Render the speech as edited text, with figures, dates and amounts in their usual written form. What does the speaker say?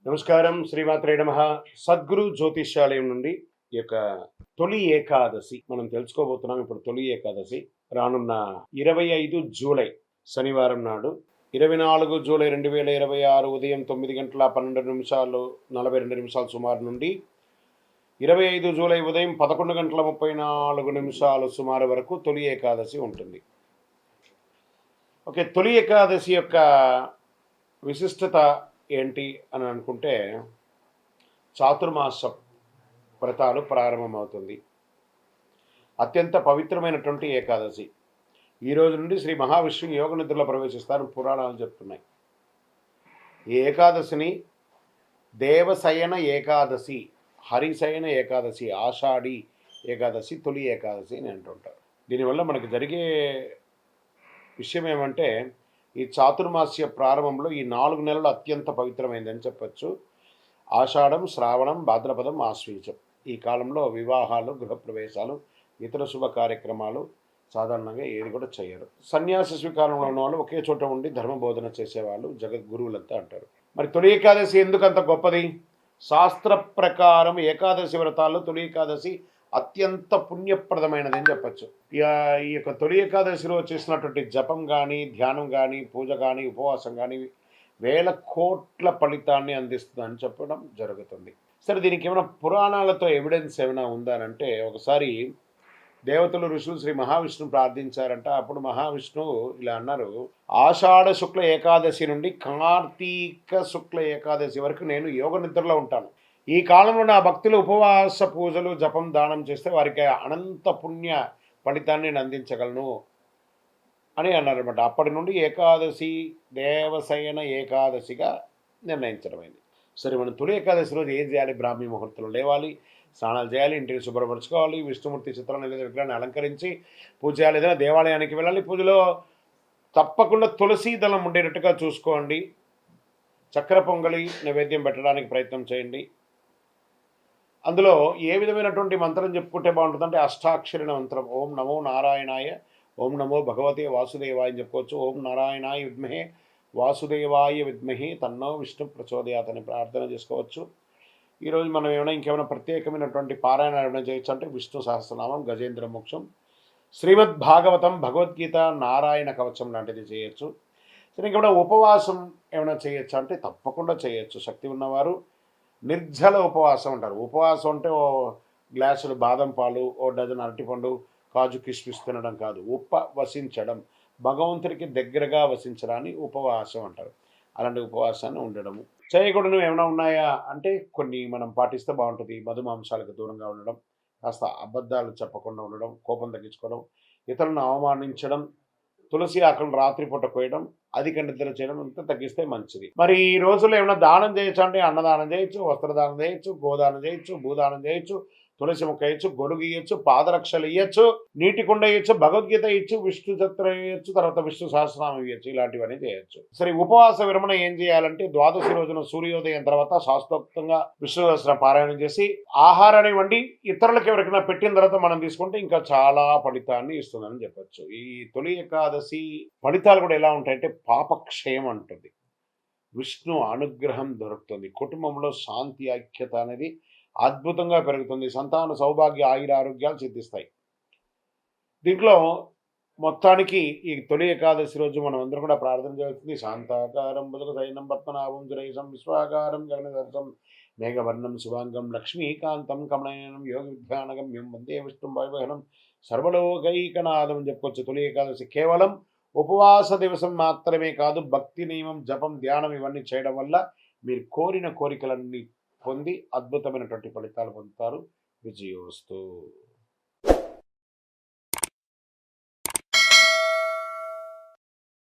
నమస్కారం. శ్రీమాత్రే నమః. సద్గురు జ్యోతిష్యాలయం నుండి ఈ యొక్క తొలి ఏకాదశి మనం తెలుసుకోబోతున్నాం. ఇప్పుడు తొలి ఏకాదశి రానున్న 25 జూలై శనివారం నాడు, 24 జూలై 2026 ఉదయం 9:12:42 సుమారు నుండి 25 జూలై ఉదయం 11:34 సుమారు వరకు తొలి ఏకాదశి ఉంటుంది. ఓకే, తొలి ఏకాదశి యొక్క విశిష్టత ఏంటి అని అనుకుంటే, చాతుర్మాస వ్రతాలు ప్రారంభమవుతుంది. అత్యంత పవిత్రమైనటువంటి ఏకాదశి. ఈ రోజు నుండి శ్రీ మహావిష్ణువు యోగ నిద్రలో ప్రవేశిస్తారని పురాణాలు చెప్తున్నాయి. ఈ ఏకాదశిని దేవశయన ఏకాదశి, హరిశయన ఏకాదశి, ఆషాఢి ఏకాదశి, తొలి ఏకాదశి అని అంటుంటారు. దీనివల్ల మనకు జరిగే విషయం ఏమంటే, ఈ చాతుర్మాస్య ప్రారంభంలో ఈ 4 నెలలు అత్యంత పవిత్రమైందని చెప్పచ్చు. ఆషాఢం, శ్రావణం, భాద్రపదం, ఆశ్వీజం. ఈ కాలంలో వివాహాలు, గృహప్రవేశాలు, ఇతర శుభ కార్యక్రమాలు సాధారణంగా ఏది కూడా చేయరు. సన్యాస స్వీకారంలో ఉన్న వాళ్ళు ఒకే చోట ఉండి ధర్మబోధన చేసేవాళ్ళు జగద్గురువులంతా అంటారు. మరి తొలి ఏకాదశి ఎందుకంత గొప్పది? శాస్త్ర ప్రకారం ఏకాదశి వ్రతాల్లో తొలి ఏకాదశి అత్యంత పుణ్యప్రదమైనది అని చెప్పచ్చు. ఈ యొక్క తొలి ఏకాదశిలో చేసినటువంటి జపం కానీ, ధ్యానం కానీ, పూజ కానీ, ఉపవాసం కానీ వేల కోట్ల ఫలితాన్ని అందిస్తుందని చెప్పడం జరుగుతుంది. సరే, దీనికి ఏమైనా పురాణాలతో ఎవిడెన్స్ ఏమైనా ఉందా అంటే, ఒకసారి దేవతలు, ఋషులు శ్రీ మహావిష్ణువు ప్రార్థించారంట. అప్పుడు మహావిష్ణువు ఇలా అన్నారు: ఆషాఢ శుక్ల ఏకాదశి నుండి కార్తీక శుక్ల ఏకాదశి వరకు నేను యోగ నిద్రలో ఉంటాను. ఈ కాలంలో నా భక్తులు ఉపవాస పూజలు, జపం, దానం చేస్తే వారికి అనంత పుణ్య ఫలితాన్ని నేను అందించగలను అని అన్నారన్నమాట. అప్పటి నుండి ఏకాదశి దేవశయన ఏకాదశిగా నిర్ణయించడమైంది. సరే, మనం తొలి ఏకాదశి రోజు ఏం చేయాలి? బ్రాహ్మీ ముహూర్తంలో లేవాలి, స్నానాలు చేయాలి, ఇంటిని శుభ్రపరచుకోవాలి, విష్ణుమూర్తి చిత్రాన్ని లేదా విగ్రహాన్ని అలంకరించి పూజ చేయాలి, ఏదైనా దేవాలయానికి వెళ్ళాలి. పూజలో తప్పకుండా తులసి దళం ఉండేటట్టుగా చూసుకోండి. చక్కెర పొంగలి నైవేద్యం పెట్టడానికి ప్రయత్నం చేయండి. అందులో ఏ విధమైనటువంటి మంత్రం చెప్పుకుంటే బాగుంటుందంటే, అష్టాక్షరి మంత్రం. ఓం నమో నారాయణాయ, ఓం నమో భగవతే వాసుదేవాయ అని చెప్పుకోవచ్చు. ఓం నారాయణాయ విద్మహే వాసుదేవాయ విద్మహే తన్నో విష్ణు ప్రచోదయాత్ అని ప్రార్థన చేసుకోవచ్చు. ఈరోజు మనం ఇంకేమైనా ప్రత్యేకమైనటువంటి పారాయణ ఏమైనా చేయొచ్చు అంటే, విష్ణు సహస్రనామం, గజేంద్ర మోక్షం, శ్రీమద్ భాగవతం, భగవద్గీత, నారాయణ కవచం లాంటిది చేయొచ్చు. సరే, ఇంకేమైనా ఉపవాసం ఏమైనా చేయొచ్చు అంటే తప్పకుండా చేయొచ్చు. శక్తి ఉన్నవారు నిర్జల ఉపవాసం అంటారు. ఉపవాసం అంటే ఓ గ్లాసులు బాదం పాలు, ఓ డజన్ అరటిపండు, కాజు, కిస్మిస్ తినడం కాదు. ఉపవసించడం, భగవంతుడికి దగ్గరగా వసించడాన్ని ఉపవాసం అంటారు. అలాంటి ఉపవాసాన్ని ఉండడము. చేయకూడదు ఏమైనా ఉన్నాయా అంటే కొన్ని మనం పాటిస్తే బాగుంటుంది. మధుమాంసాలకు దూరంగా ఉండడం, కాస్త అబద్ధాలు చెప్పకుండా ఉండడం, కోపం తగ్గించుకోవడం, ఇతరులను అవమానించడం, తులసి ఆకులను రాత్రిపూట కోయడం, అధిక నిద్ర చేయడం అంతా తగ్గిస్తే మంచిది. మరి ఈ రోజుల్లో ఏమైనా దానం చేయొచ్చు అంటే, అన్నదానం చేయొచ్చు, వస్త్రదానం చేయొచ్చు, గోదానం చేయొచ్చు, భూదానం చేయొచ్చు, తులసి మొక్క వేయచ్చు, గొడుగు ఇయ్యచ్చు, పాదరక్షలు ఇయ్యచ్చు, నీటి కుండ ఇయ్యచ్చు, భగవద్గీత ఇచ్చు, విష్ణు చిత్రం ఇయ్యచ్చు, తర్వాత విష్ణు సహస్రనామం ఇయ్యచ్చు. ఇలాంటివన్నీ చేయొచ్చు. సరే, ఉపవాస విరమణ ఏం చేయాలంటే, ద్వాదశి రోజున సూర్యోదయం తర్వాత శాస్త్రోక్తంగా విష్ణు సహస్రం పారాయణం చేసి ఆహారాన్ని వండి ఇతరులకు ఎవరికైనా పెట్టిన తర్వాత మనం తీసుకుంటే ఇంకా చాలా ఫలితాన్ని ఇస్తుందని చెప్పచ్చు. ఈ తొలి ఏకాదశి ఫలితాలు కూడా ఎలా ఉంటాయంటే, పాపక్షయం అంటుంది, విష్ణు అనుగ్రహం దొరుకుతుంది, కుటుంబంలో శాంతి, ఐక్యత అనేది అద్భుతంగా పెరుగుతుంది, సంతాన సౌభాగ్య, ఆయుర ఆరోగ్యాలు సిద్ధిస్తాయి. దీంట్లో మొత్తానికి ఈ తొలి ఏకాదశి రోజు మనం అందరం కూడా ప్రార్థన చేస్తుంది. శాంతాకారం భుజగ సైనం పద్మనాభం సురేశం విశ్వాకారం గగనదర్శం మేఘవర్ణం శుభాంగం లక్ష్మీకాంతం కమనయనం యోగ విద్యానగమ్యం వందే విష్ణుం వైవహనం సర్వలోకైకనాథం అని చెప్పుకోవచ్చు. తొలి ఏకాదశి కేవలం ఉపవాస దివసం మాత్రమే కాదు, భక్తి నియమం, జపం, ధ్యానం ఇవన్నీ చేయడం వల్ల మీరు కోరిన కోరికలన్నీ పొంది అద్భుతమైనటువంటి ఫలితాలు పొందుతారు. విజయోస్తు.